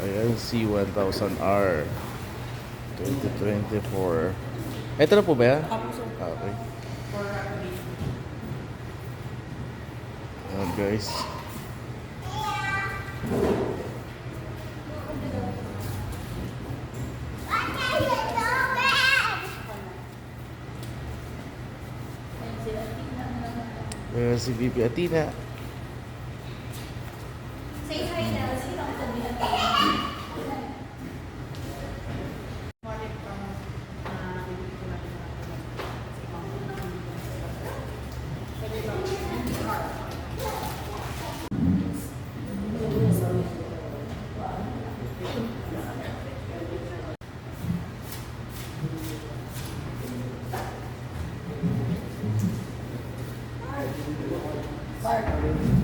Ayan, C1000R 2024. Ito na po ba yan? Okay. Ayan guys. Ayan si VP Athena. Say hi na. Sino ang kanila?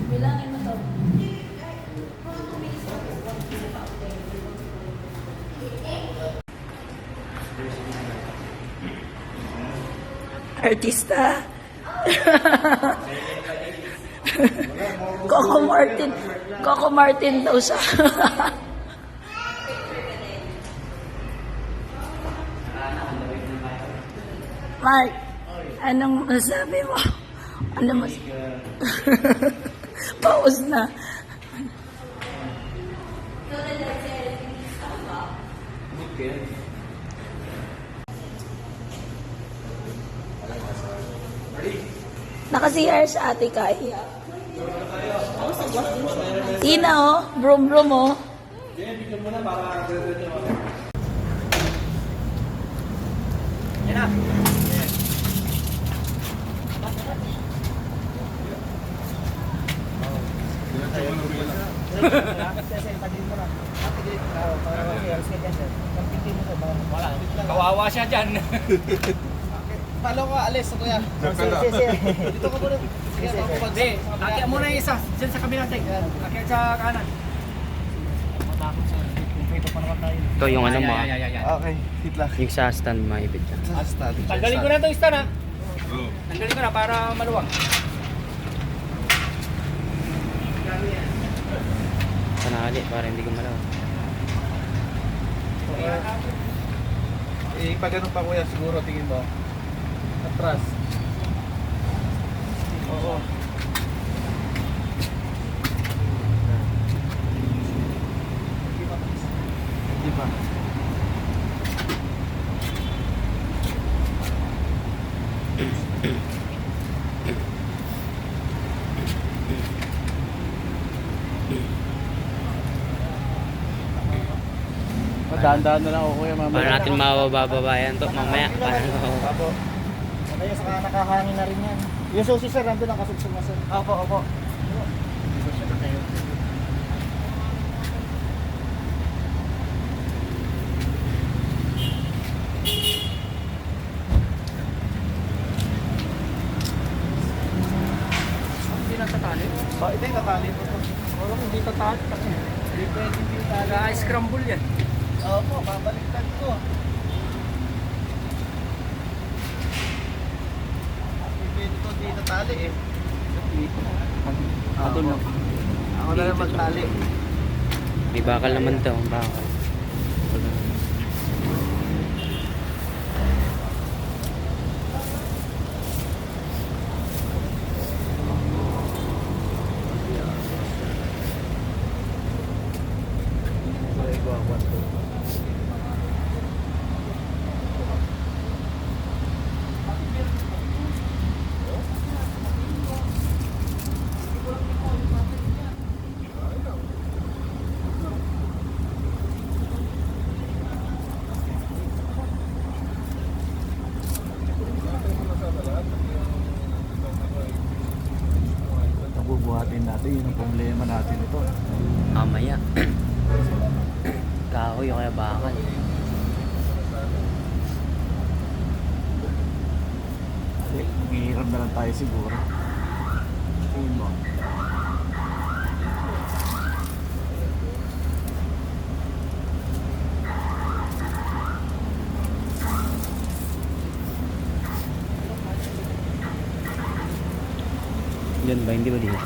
Bilangin mo to. Artista. Coco Martin. Coco Martin daw siya. Mark, anong masabi mo? Ano mas... Pause na. Naka-CR sa ate Kaya. Tina oh, brum brum oh. Yan na. Kawawa siya dyan. Palo ka, alis, kuya. Dito ka muna. Hindi, akya muna yung isa. Diyan sa kabila, Tek. Akya sa kanan. Matakot siya. Kumpeto pa naman tayo. Ito yung ano mo, Okay, hit lang. yung sa stand maibig ka. Tanggalin ko na ito, stand ha. Tanggalin ko na para maluwag. Panali para hindi ko malaw. Pag ganun pa kuya, siguro tingin mo. Atras. Oo. Hindi pa. Dahan-dahan na lang ako kuya mamaya. Paano natin mabababa yan to mamaya? Paano? Opo. Kaya saka nakahangin na rin yan. Yung susi sir, nandun ang kasugsungan sir. Opo, opo. Hindi na tatali. Ito yung tatali po. Wala kung hindi tatali. Hindi pwede hindi tali. Nag-scramble yan. Opo, babaliktad ko. Pwede ko hindi tatali eh. Ako na. Ako na lang magtali. May bakal naman to, bakal. Bubuhatin natin yung problema natin ito. Mamaya. Kahoy o kaya bakal. Maghihiram na lang tayo siguro. Tingin mo. Yun ba? Hindi ba dito?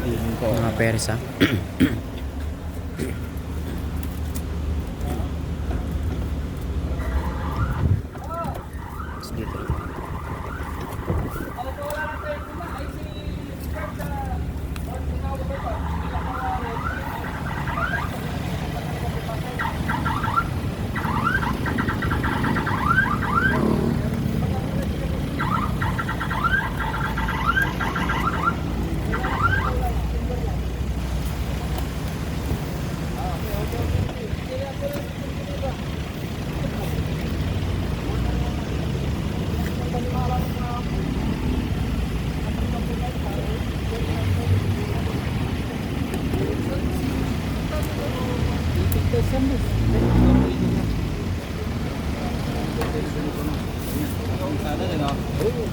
Ayun ko. Mga persa.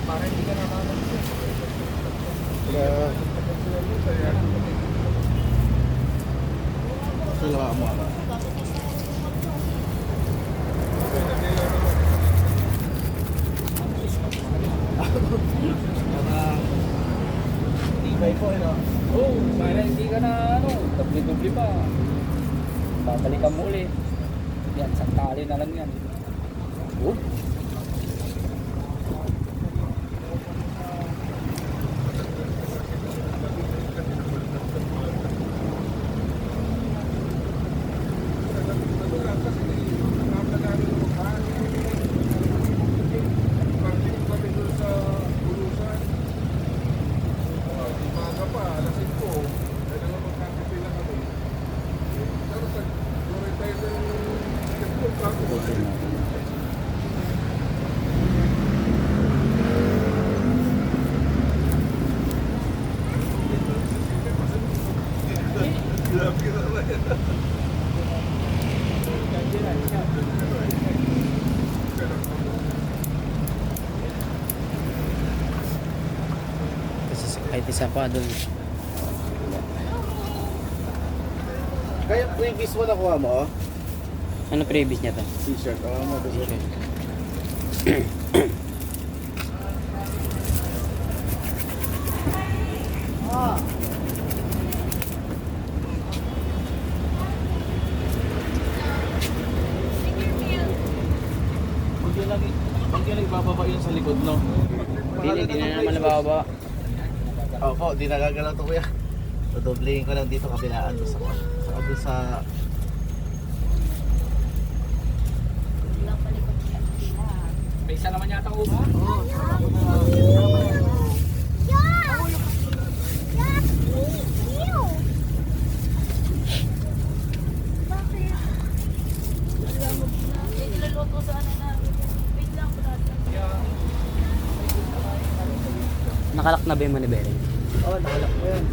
Para hindi ka nakakalimutan. Sila mo ako. Tibay po, ano? Oo, para hindi ka na doble-doble pa. Babalikan mo ulit. Yan, isang tali na lang yan. Oh. Kahit isa pa doon. Kaya previous mo nakuha mo, oh? Ano previous niya to? T-shirt, oh, mo t-shirt. Huwag yun nagbababa yun sa likod, no? Hindi na naman nababa. Opo, di nagagalaw to kuya. Dodoblehin ko lang dito kabilaan to sa May isa naman yata upa. Nakalak na ba yung manibela? Oo, nakalak po yan.